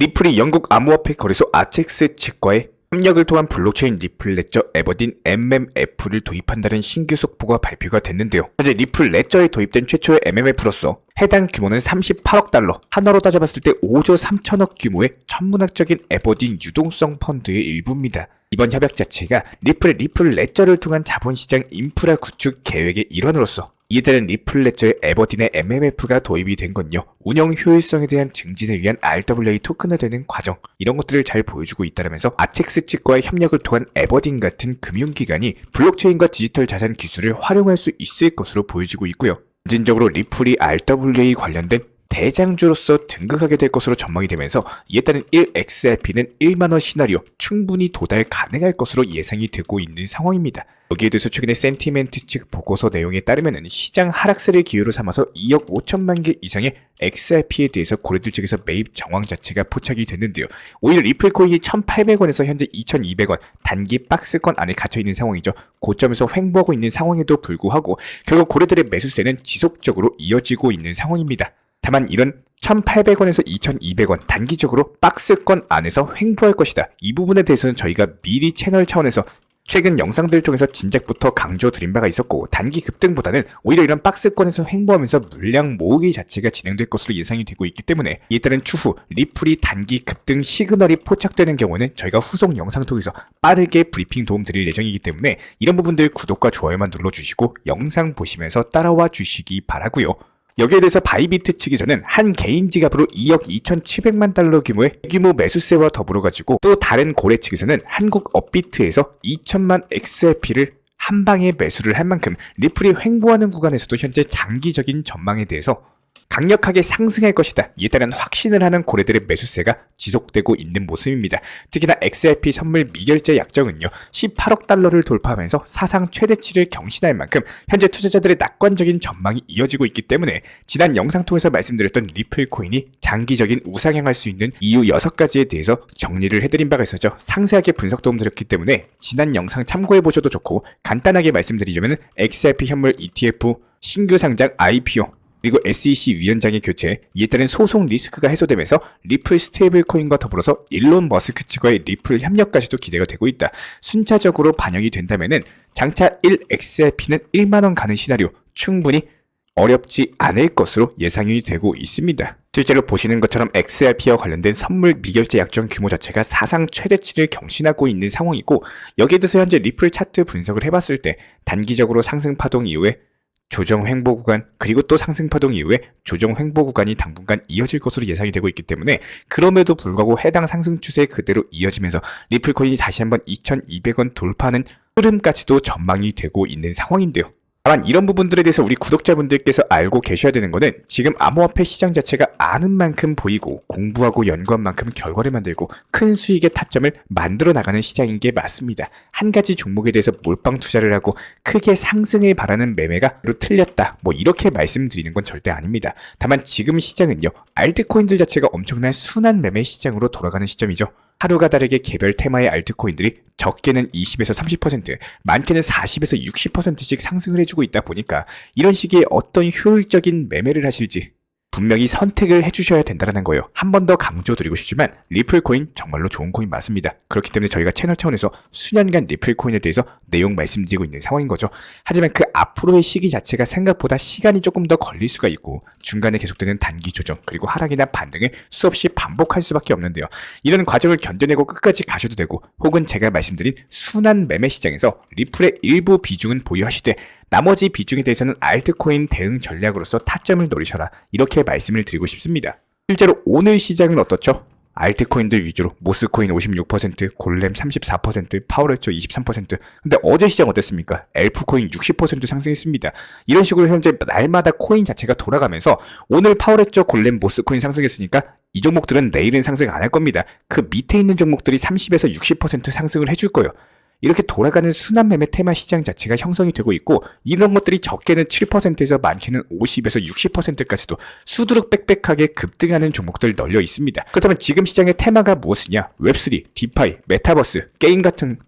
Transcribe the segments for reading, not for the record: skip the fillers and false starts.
리플이 영국 암호화폐 거래소 아텍스 측과의 협력을 통한 블록체인 리플 레저 에버딘 MMF를 도입한다는 신규 속보가 발표가 됐는데요. 현재 리플 레저에 도입된 최초의 MMF로서 해당 규모는 38억 달러, 한화로 따져봤을 때 5조 3천억 규모의 천문학적인 에버딘 유동성 펀드의 일부입니다. 이번 협약 자체가 리플의 리플 레저를 통한 자본시장 인프라 구축 계획의 일환으로서 이에 따른 리플 레저의 에버딘의 MMF가 도입이 된 건요. 운영 효율성에 대한 증진을 위한 RWA 토큰화되는 과정, 이런 것들을 잘 보여주고 있다면서 아텍스 측과의 협력을 통한 에버딘 같은 금융기관이 블록체인과 디지털 자산 기술을 활용할 수 있을 것으로 보여지고 있고요. 점진적으로 리플이 RWA 관련된 대장주로서 등극하게 될 것으로 전망이 되면서 이에 따른 1XRP는 1만원 시나리오 충분히 도달 가능할 것으로 예상이 되고 있는 상황입니다. 여기에 대해서 최근에 센티멘트 측 보고서 내용에 따르면 시장 하락세를 기회로 삼아서 2억 5천만 개 이상의 XRP에 대해서 고래들 측에서 매입 정황 자체가 포착이 됐는데요. 오히려 리플 코인이 1,800원에서 현재 2,200원 단기 박스권 안에 갇혀있는 상황이죠. 고점에서 횡보하고 있는 상황에도 불구하고 결국 고래들의 매수세는 지속적으로 이어지고 있는 상황입니다. 다만 이런 1,800원에서 2,200원 단기적으로 박스권 안에서 횡보할 것이다. 이 부분에 대해서는 저희가 미리 채널 차원에서 최근 영상들 통해서 진작부터 강조드린 바가 있었고, 단기 급등보다는 오히려 이런 박스권에서 횡보하면서 물량 모으기 자체가 진행될 것으로 예상이 되고 있기 때문에 이에 따른 추후 리플이 단기 급등 시그널이 포착되는 경우는 저희가 후속 영상 통해서 빠르게 브리핑 도움 드릴 예정이기 때문에 이런 부분들 구독과 좋아요만 눌러주시고 영상 보시면서 따라와 주시기 바라고요. 여기에 대해서 바이비트 측에서는 한 개인 지갑으로 2억 2,700만 달러 규모의 규모 매수세와 더불어 가지고 또 다른 고래 측에서는 한국 업비트에서 2천만 XRP를 한 방에 매수를 할 만큼 리플이 횡보하는 구간에서도 현재 장기적인 전망에 대해서 강력하게 상승할 것이다. 이에 따른 확신을 하는 고래들의 매수세가 지속되고 있는 모습입니다. 특히나 XRP 선물 미결제 약정은요, 18억 달러를 돌파하면서 사상 최대치를 경신할 만큼 현재 투자자들의 낙관적인 전망이 이어지고 있기 때문에 지난 영상 통해서 말씀드렸던 리플 코인이 장기적인 우상향할 수 있는 이유 6가지에 대해서 정리를 해드린 바가 있었죠. 상세하게 분석 도움 드렸기 때문에 지난 영상 참고해보셔도 좋고, 간단하게 말씀드리자면 XRP 현물 ETF 신규 상장 IPO 그리고 SEC 위원장의 교체, 이에 따른 소송 리스크가 해소되면서 리플 스테이블 코인과 더불어서 일론 머스크 측과의 리플 협력까지도 기대가 되고 있다. 순차적으로 반영이 된다면은 장차 1XRP는 1만원 가는 시나리오 충분히 어렵지 않을 것으로 예상이 되고 있습니다. 실제로 보시는 것처럼 XRP와 관련된 선물 미결제 약정 규모 자체가 사상 최대치를 경신하고 있는 상황이고, 여기에 대해서 현재 리플 차트 분석을 해봤을 때 단기적으로 상승 파동 이후에 조정 횡보 구간, 그리고 또 상승 파동 이후에 조정 횡보 구간이 당분간 이어질 것으로 예상이 되고 있기 때문에 그럼에도 불구하고 해당 상승 추세 그대로 이어지면서 리플 코인이 다시 한번 2,200원 돌파하는 흐름까지도 전망이 되고 있는 상황인데요. 다만 이런 부분들에 대해서 우리 구독자분들께서 알고 계셔야 되는 거는 지금 암호화폐 시장 자체가 아는 만큼 보이고 공부하고 연구한 만큼 결과를 만들고 큰 수익의 타점을 만들어 나가는 시장인 게 맞습니다. 한 가지 종목에 대해서 몰빵 투자를 하고 크게 상승을 바라는 매매가 틀렸다, 뭐 이렇게 말씀드리는 건 절대 아닙니다. 다만 지금 시장은요, 알트코인들 자체가 엄청난 순환 매매 시장으로 돌아가는 시점이죠. 하루가 다르게 개별 테마의 알트코인들이 적게는 20에서 30%, 많게는 40에서 60%씩 상승을 해주고 있다 보니까 이런 시기에 어떤 효율적인 매매를 하실지 분명히 선택을 해주셔야 된다는 거예요. 한 번 더 강조드리고 싶지만 리플 코인 정말로 좋은 코인 맞습니다. 그렇기 때문에 저희가 채널 차원에서 수년간 리플 코인에 대해서 내용 말씀드리고 있는 상황인 거죠. 하지만 그 앞으로의 시기 자체가 생각보다 시간이 조금 더 걸릴 수가 있고 중간에 계속되는 단기 조정 그리고 하락이나 반등을 수없이 반복할 수밖에 없는데요. 이런 과정을 견뎌내고 끝까지 가셔도 되고, 혹은 제가 말씀드린 순환 매매 시장에서 리플의 일부 비중은 보유하시되 나머지 비중에 대해서는 알트코인 대응 전략으로서 타점을 노리셔라, 이렇게 말씀을 드리고 싶습니다. 실제로 오늘 시장은 어떻죠? 알트코인들 위주로 모스코인 56%, 골렘 34%, 파워레초 23%. 근데 어제 시장 어땠습니까? 엘프코인 60% 상승했습니다. 이런 식으로 현재 날마다 코인 자체가 돌아가면서 오늘 파워레초, 골렘, 모스코인 상승했으니까 이 종목들은 내일은 상승 안 할 겁니다. 그 밑에 있는 종목들이 30에서 60% 상승을 해줄 거예요. 이렇게 돌아가는 순환 매매 테마 시장 자체가 형성이 되고 있고, 이런 것들이 적게는 7%에서 많게는 50에서 60%까지도 수두룩 빽빽하게 급등하는 종목들 널려 있습니다. 그렇다면 지금 시장의 테마가 무엇이냐? 웹3, 디파이, 메타버스, 게임 같은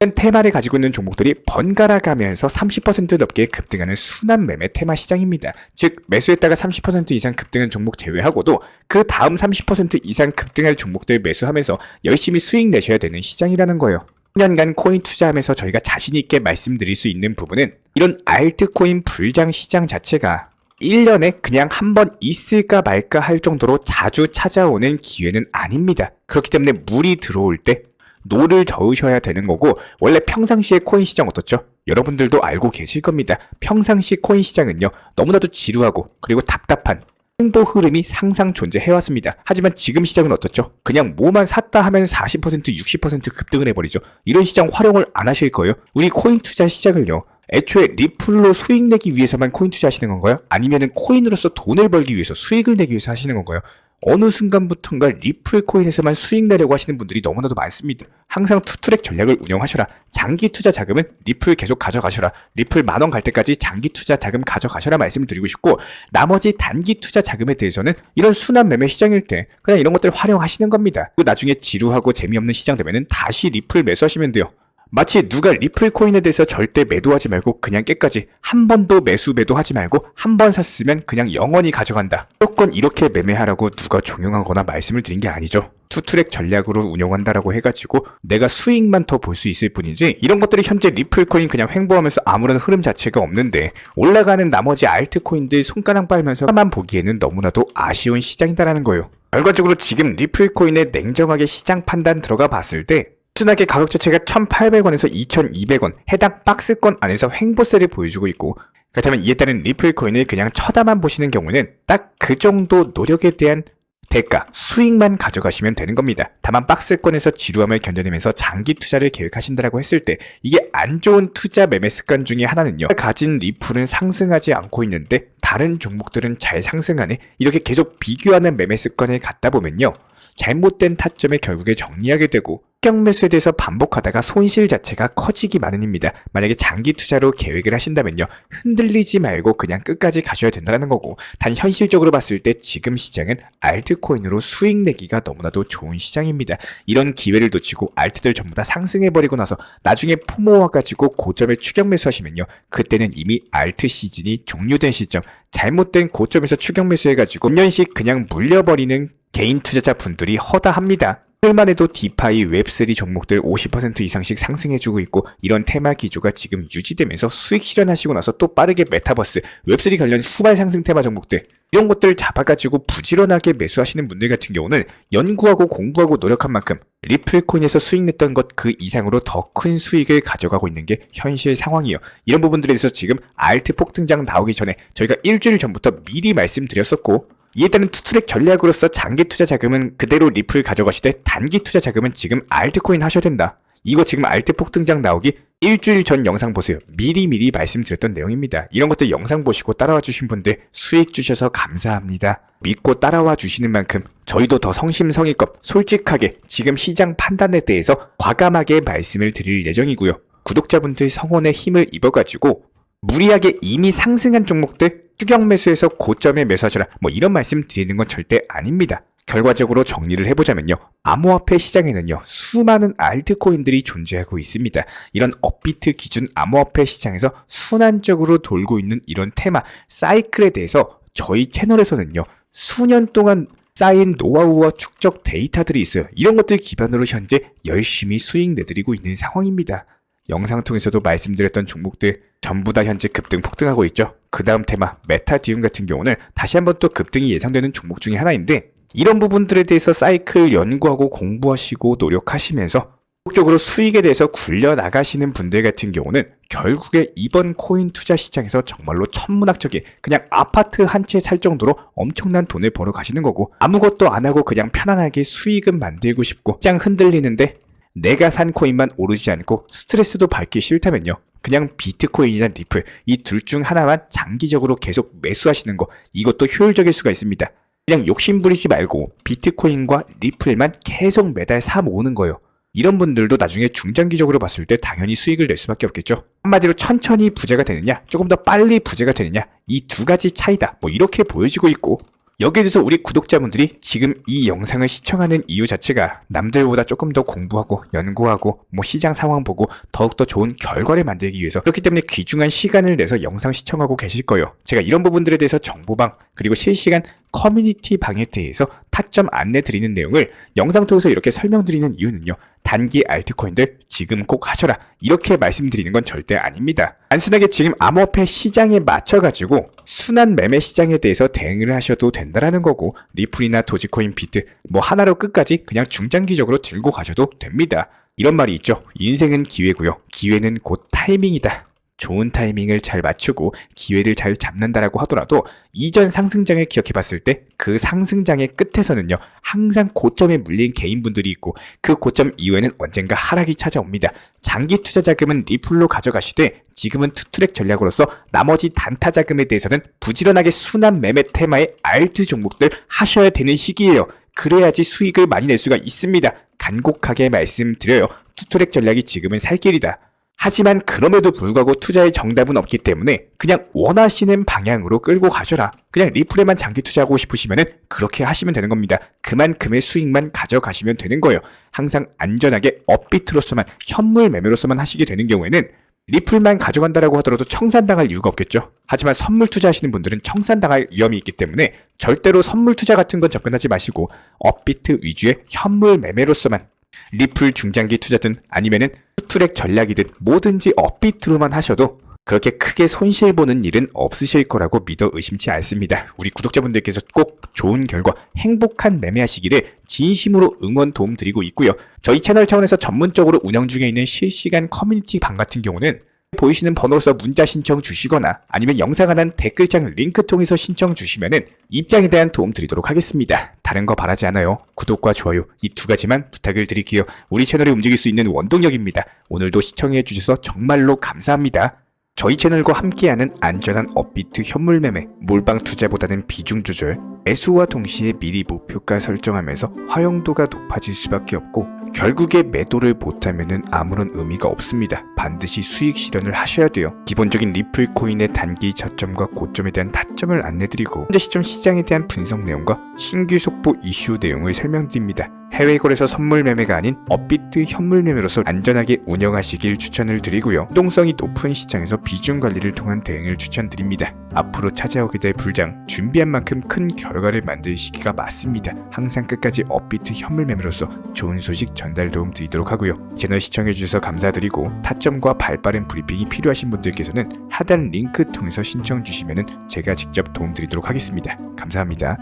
현 테마를 가지고 있는 종목들이 번갈아 가면서 30% 넘게 급등하는 순환 매매 테마 시장입니다. 즉 매수했다가 30% 이상 급등한 종목 제외하고도 그 다음 30% 이상 급등할 종목들 매수하면서 열심히 수익 내셔야 되는 시장이라는 거예요. 10년간 코인 투자하면서 저희가 자신있게 말씀드릴 수 있는 부분은 이런 알트코인 불장 시장 자체가 1년에 그냥 한 번 있을까 말까 할 정도로 자주 찾아오는 기회는 아닙니다. 그렇기 때문에 물이 들어올 때 노를 저으셔야 되는 거고, 원래 평상시에 코인 시장 어떻죠? 여러분들도 알고 계실 겁니다. 평상시 코인 시장은요, 너무나도 지루하고 그리고 답답한 행보 흐름이 항상 존재해왔습니다. 하지만 지금 시장은 어떻죠? 그냥 뭐만 샀다 하면 40% 60% 급등을 해버리죠. 이런 시장 활용을 안 하실 거예요? 우리 코인 투자 시장을요, 애초에 리플로 수익 내기 위해서만 코인 투자하시는 건가요? 아니면은 코인으로서 돈을 벌기 위해서 수익을 내기 위해서 하시는 건가요? 어느 순간부터인가 리플 코인에서만 수익 내려고 하시는 분들이 너무나도 많습니다. 항상 투트랙 전략을 운영하셔라. 장기 투자 자금은 리플 계속 가져가셔라. 리플 10,000원 갈 때까지 장기 투자 자금 가져가셔라 말씀을 드리고 싶고, 나머지 단기 투자 자금에 대해서는 이런 순환 매매 시장일 때 그냥 이런 것들 활용하시는 겁니다. 그리고 나중에 지루하고 재미없는 시장 되면은 다시 리플 매수하시면 돼요. 마치 누가 리플 코인에 대해서 절대 매도하지 말고 그냥 깨까지 한 번도 매도하지 말고 한 번 샀으면 그냥 영원히 가져간다, 무조건 이렇게 매매하라고 누가 종용하거나 말씀을 드린 게 아니죠. 투트랙 전략으로 운영한다라고 해가지고 내가 수익만 더 볼 수 있을 뿐이지, 이런 것들이 현재 리플 코인 그냥 횡보하면서 아무런 흐름 자체가 없는데 올라가는 나머지 알트코인들 손가락 빨면서만 보기에는 너무나도 아쉬운 시장이다라는 거예요. 결과적으로 지금 리플 코인의 냉정하게 시장 판단 들어가 봤을 때 순하게 가격 자체가 1,800원에서 2,200원 해당 박스권 안에서 횡보세를 보여주고 있고, 그렇다면 이에 따른 리플 코인을 그냥 쳐다만 보시는 경우는 딱 그 정도 노력에 대한 대가, 수익만 가져가시면 되는 겁니다. 다만 박스권에서 지루함을 견뎌내면서 장기 투자를 계획하신다고 했을 때 이게 안 좋은 투자 매매 습관 중에 하나는요, 가진 리플은 상승하지 않고 있는데 다른 종목들은 잘 상승하네, 이렇게 계속 비교하는 매매 습관을 갖다 보면요, 잘못된 타점에 결국에 정리하게 되고 추격 매수에 대해서 반복하다가 손실 자체가 커지기 마련입니다. 만약에 장기 투자로 계획을 하신다면요, 흔들리지 말고 그냥 끝까지 가셔야 된다는 거고, 단 현실적으로 봤을 때 지금 시장은 알트코인으로 수익 내기가 너무나도 좋은 시장입니다. 이런 기회를 놓치고 알트들 전부 다 상승해버리고 나서 나중에 포모 와가지고 고점에 추격 매수하시면요, 그때는 이미 알트 시즌이 종료된 시점, 잘못된 고점에서 추격 매수해가지고 5년씩 그냥 물려버리는 개인 투자자 분들이 허다합니다. 오늘만 해도 디파이, 웹3 종목들 50% 이상씩 상승해주고 있고, 이런 테마 기조가 지금 유지되면서 수익 실현하시고 나서 또 빠르게 메타버스, 웹3 관련 후발 상승 테마 종목들, 이런 것들 잡아가지고 부지런하게 매수하시는 분들 같은 경우는 연구하고 공부하고 노력한 만큼 리플 코인에서 수익 냈던 것 그 이상으로 더 큰 수익을 가져가고 있는 게 현실 상황이에요. 이런 부분들에 대해서 지금 알트 폭등장 나오기 전에 저희가 일주일 전부터 미리 말씀드렸었고, 이에 따른 투트랙 전략으로서 장기 투자 자금은 그대로 리플 가져가시되 단기 투자 자금은 지금 알트코인 하셔야 된다. 이거 지금 알트 폭등장 나오기 일주일 전 영상 보세요. 미리미리 말씀드렸던 내용입니다. 이런 것들 영상 보시고 따라와 주신 분들 수익 주셔서 감사합니다. 믿고 따라와 주시는 만큼 저희도 더 성심성의껏 솔직하게 지금 시장 판단에 대해서 과감하게 말씀을 드릴 예정이고요. 구독자분들 성원에 힘을 입어가지고 무리하게 이미 상승한 종목들 추격 매수해서 고점에 매수하셔라, 뭐 이런 말씀 드리는 건 절대 아닙니다. 결과적으로 정리를 해보자면요, 암호화폐 시장에는요 수많은 알트코인들이 존재하고 있습니다. 이런 업비트 기준 암호화폐 시장에서 순환적으로 돌고 있는 이런 테마 사이클에 대해서 저희 채널에서는요 수년 동안 쌓인 노하우와 축적 데이터들이 있어요. 이런 것들 기반으로 현재 열심히 수익 내드리고 있는 상황입니다. 영상 통해서도 말씀드렸던 종목들 전부 다 현재 급등 폭등하고 있죠. 그 다음 테마 메타디움 같은 경우는 다시 한번 또 급등이 예상되는 종목 중에 하나인데, 이런 부분들에 대해서 사이클 연구하고 공부하시고 노력하시면서 적극적으로 수익에 대해서 굴려나가시는 분들 같은 경우는 결국에 이번 코인 투자 시장에서 정말로 천문학적인 그냥 아파트 한 채 살 정도로 엄청난 돈을 벌어 가시는 거고, 아무것도 안 하고 그냥 편안하게 수익은 만들고 싶고 시장 흔들리는데 내가 산 코인만 오르지 않고 스트레스도 받기 싫다면요, 그냥 비트코인이나 리플 이 둘 중 하나만 장기적으로 계속 매수하시는 거, 이것도 효율적일 수가 있습니다. 그냥 욕심 부리지 말고 비트코인과 리플만 계속 매달 사 모으는 거예요. 이런 분들도 나중에 중장기적으로 봤을 때 당연히 수익을 낼 수밖에 없겠죠. 한마디로 천천히 부자가 되느냐, 조금 더 빨리 부자가 되느냐, 이 두 가지 차이다, 뭐 이렇게 보여지고 있고, 여기에 대해서 우리 구독자분들이 지금 이 영상을 시청하는 이유 자체가 남들보다 조금 더 공부하고 연구하고 시장 상황 보고 더욱더 좋은 결과를 만들기 위해서, 그렇기 때문에 귀중한 시간을 내서 영상 시청하고 계실 거예요. 제가 이런 부분들에 대해서 정보방 그리고 실시간 커뮤니티 방에 대해서 타점 안내 드리는 내용을 영상 통해서 이렇게 설명드리는 이유는요, 단기 알트코인들 지금 꼭 하셔라 이렇게 말씀드리는 건 절대 아닙니다. 단순하게 지금 암호화폐 시장에 맞춰가지고 순환 매매 시장에 대해서 대응을 하셔도 된다라는 거고, 리플이나 도지코인, 비트 하나로 끝까지 그냥 중장기적으로 들고 가셔도 됩니다. 이런 말이 있죠. 인생은 기회고요, 기회는 곧 타이밍이다. 좋은 타이밍을 잘 맞추고 기회를 잘 잡는다라고 하더라도 이전 상승장을 기억해 봤을 때 그 상승장의 끝에서는요, 항상 고점에 물린 개인분들이 있고 그 고점 이후에는 언젠가 하락이 찾아옵니다. 장기 투자 자금은 리플로 가져가시되 지금은 투트랙 전략으로서 나머지 단타 자금에 대해서는 부지런하게 순환 매매 테마의 알트 종목들 하셔야 되는 시기예요. 그래야지 수익을 많이 낼 수가 있습니다. 간곡하게 말씀드려요. 투트랙 전략이 지금은 살 길이다. 하지만 그럼에도 불구하고 투자의 정답은 없기 때문에 그냥 원하시는 방향으로 끌고 가셔라. 그냥 리플에만 장기 투자하고 싶으시면은 그렇게 하시면 되는 겁니다. 그만큼의 수익만 가져가시면 되는 거예요. 항상 안전하게 업비트로서만, 현물 매매로서만 하시게 되는 경우에는 리플만 가져간다라고 하더라도 청산당할 이유가 없겠죠. 하지만 선물 투자하시는 분들은 청산당할 위험이 있기 때문에 절대로 선물 투자 같은 건 접근하지 마시고 업비트 위주의 현물 매매로서만, 리플 중장기 투자든 아니면은 투트랙 전략이든 뭐든지 업비트로만 하셔도 그렇게 크게 손실 보는 일은 없으실 거라고 믿어 의심치 않습니다. 우리 구독자분들께서 꼭 좋은 결과, 행복한 매매하시기를 진심으로 응원 도움 드리고 있고요. 저희 채널 차원에서 전문적으로 운영 중에 있는 실시간 커뮤니티 방 같은 경우는 보이시는 번호로서 문자 신청 주시거나 아니면 영상 하단 댓글창 링크 통해서 신청 주시면은 입장에 대한 도움 드리도록 하겠습니다. 다른 거 바라지 않아요. 구독과 좋아요 이 두 가지만 부탁을 드릴게요. 우리 채널이 움직일 수 있는 원동력입니다. 오늘도 시청해 주셔서 정말로 감사합니다. 저희 채널과 함께하는 안전한 업비트 현물 매매, 몰빵 투자보다는 비중 조절, 매수와 동시에 미리 목표가 설정하면서 활용도가 높아질 수밖에 없고 결국에 매도를 못하면은 아무런 의미가 없습니다. 반드시 수익 실현을 하셔야 돼요. 기본적인 리플 코인의 단기 저점과 고점에 대한 타점을 안내드리고 현재 시점 시장에 대한 분석 내용과 신규 속보 이슈 내용을 설명드립니다. 해외 거래소 선물 매매가 아닌 업비트 현물 매매로서 안전하게 운영하시길 추천을 드리고요. 유동성이 높은 시장에서 비중 관리를 통한 대응을 추천드립니다. 앞으로 찾아오게 될 불장, 준비한 만큼 큰 결과를 만들 시기가 맞습니다. 항상 끝까지 업비트 현물 매매로서 좋은 소식 전달 도움 드리도록 하고요. 채널 시청해주셔서 감사드리고 타점과 발빠른 브리핑이 필요하신 분들께서는 하단 링크 통해서 신청 주시면 제가 직접 도움 드리도록 하겠습니다. 감사합니다.